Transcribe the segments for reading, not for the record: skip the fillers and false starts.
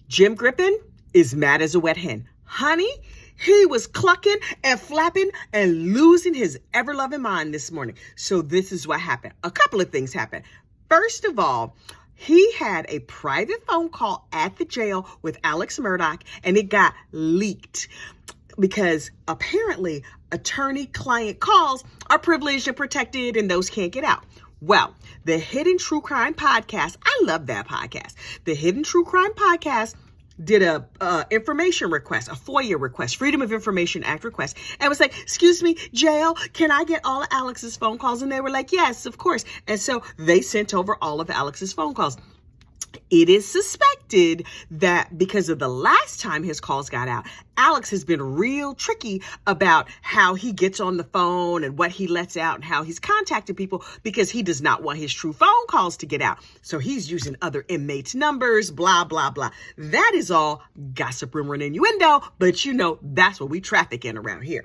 Jim Griffin is mad as a wet hen. Honey, he was clucking and flapping and losing his ever-loving mind this morning. So this is what happened. A couple of things happened. First of all, he had a private phone call at the jail with Alex Murdaugh, and it got leaked because apparently attorney-client calls are privileged and protected, and those can't get out. Well, the Hidden True Crime Podcast, I love that podcast. The Hidden True Crime Podcast did a information request, a FOIA request, Freedom of Information Act request, and was like, excuse me, jail, can I get all of Alex's phone calls? And they were like, yes, of course. And so they sent over all of Alex's phone calls. It is suspected that because of the last time his calls got out, Alex has been real tricky about how he gets on the phone and what he lets out and how he's contacting people because he does not want his true phone calls to get out. So he's using other inmates' numbers, blah, blah, blah. That is all gossip, rumor, and innuendo, but you know, that's what we traffic in around here.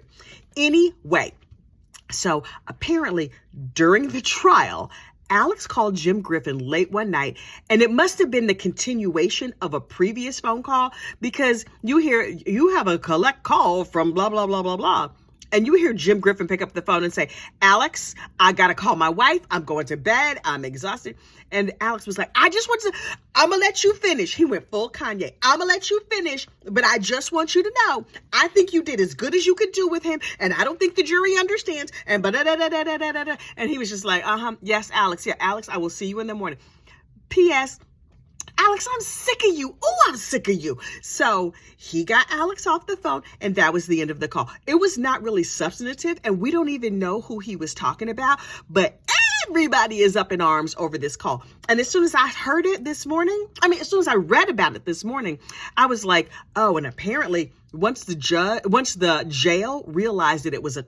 Anyway, so apparently during the trial, Alex called Jim Griffin late one night, and it must have been the continuation of a previous phone call because you have a collect call from blah, blah, blah, blah, blah. And you hear Jim Griffin pick up the phone and say, Alex, I got to call my wife. I'm going to bed. I'm exhausted. And Alex was like, I'm going to let you finish. He went full Kanye. I'm going to let you finish, but I just want you to know, I think you did as good as you could do with him. And I don't think the jury understands. And and he was just like, yes, Alex. Yeah, Alex, I will see you in the morning. P.S. Alex, I'm sick of you. Oh, I'm sick of you. So he got Alex off the phone, and that was the end of the call. It was not really substantive, and we don't even know who he was talking about, but everybody is up in arms over this call. And as soon as I heard it this morning, as soon as I read about it this morning, I was like, oh, and apparently once the jail realized that it was a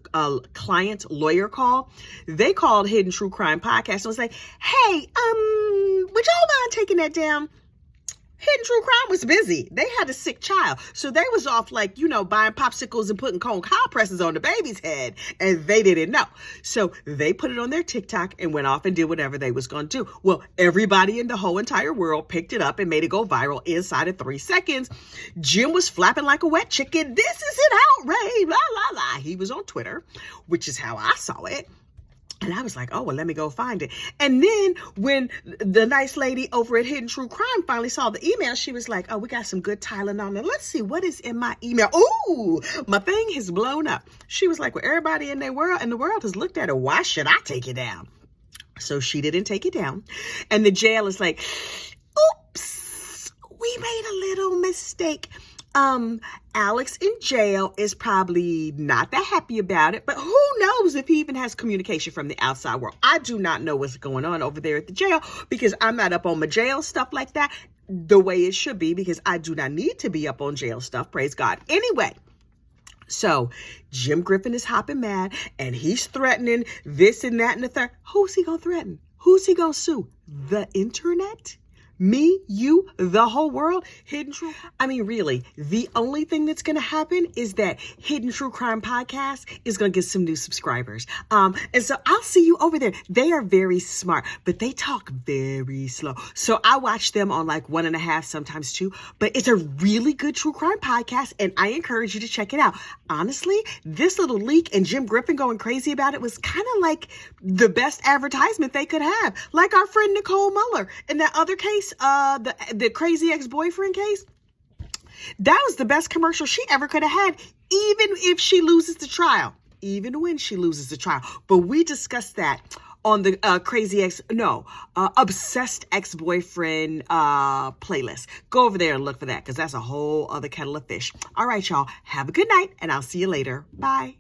client lawyer call, they called Hidden True Crime Podcast and was like, hey, would y'all mind taking that down? Hidden True Crime was busy. They had a sick child. So they was off buying popsicles and putting cone compresses on the baby's head. And they didn't know. So they put it on their TikTok and went off and did whatever they was going to do. Well, everybody in the whole entire world picked it up and made it go viral inside of 3 seconds. Jim was flapping like a wet chicken. This is an outrage. La, la, la. He was on Twitter, which is how I saw it. And I was like, oh, well, let me go find it. And then when the nice lady over at Hidden True Crime finally saw the email, she was like, oh, we got some good Tylenol. And let's see what is in my email. Ooh, my thing has blown up. She was like, well, everybody in the world has looked at it. Why should I take it down? So she didn't take it down. And the jail is like, oops, we made a little mistake. Alex in jail is probably not that happy about it, but who knows if he even has communication from the outside world. I do not know what's going on over there at the jail because I'm not up on my jail stuff like that the way it should be because I do not need to be up on jail stuff. Praise God. Anyway. So Jim Griffin is hopping mad and he's threatening this and that and the third. Who's he going to threaten? Who's he going to sue? The internet? Me, you, the whole world, Hidden True. Really, the only thing that's going to happen is that Hidden True Crime Podcast is going to get some new subscribers. And so I'll see you over there. They are very smart, but they talk very slow. So I watch them on 1.5, sometimes 2, but it's a really good true crime podcast. And I encourage you to check it out. Honestly, this little leak and Jim Griffin going crazy about it was kind of like the best advertisement they could have. Like our friend Nicole Muller in that other case, the crazy ex-boyfriend case. That was the best commercial she ever could have had, even if she loses the trial, even when she loses the trial. But we discussed that on the obsessed ex-boyfriend playlist. Go over there and look for that because that's a whole other kettle of fish. All right, y'all. Have a good night, and I'll see you later. Bye.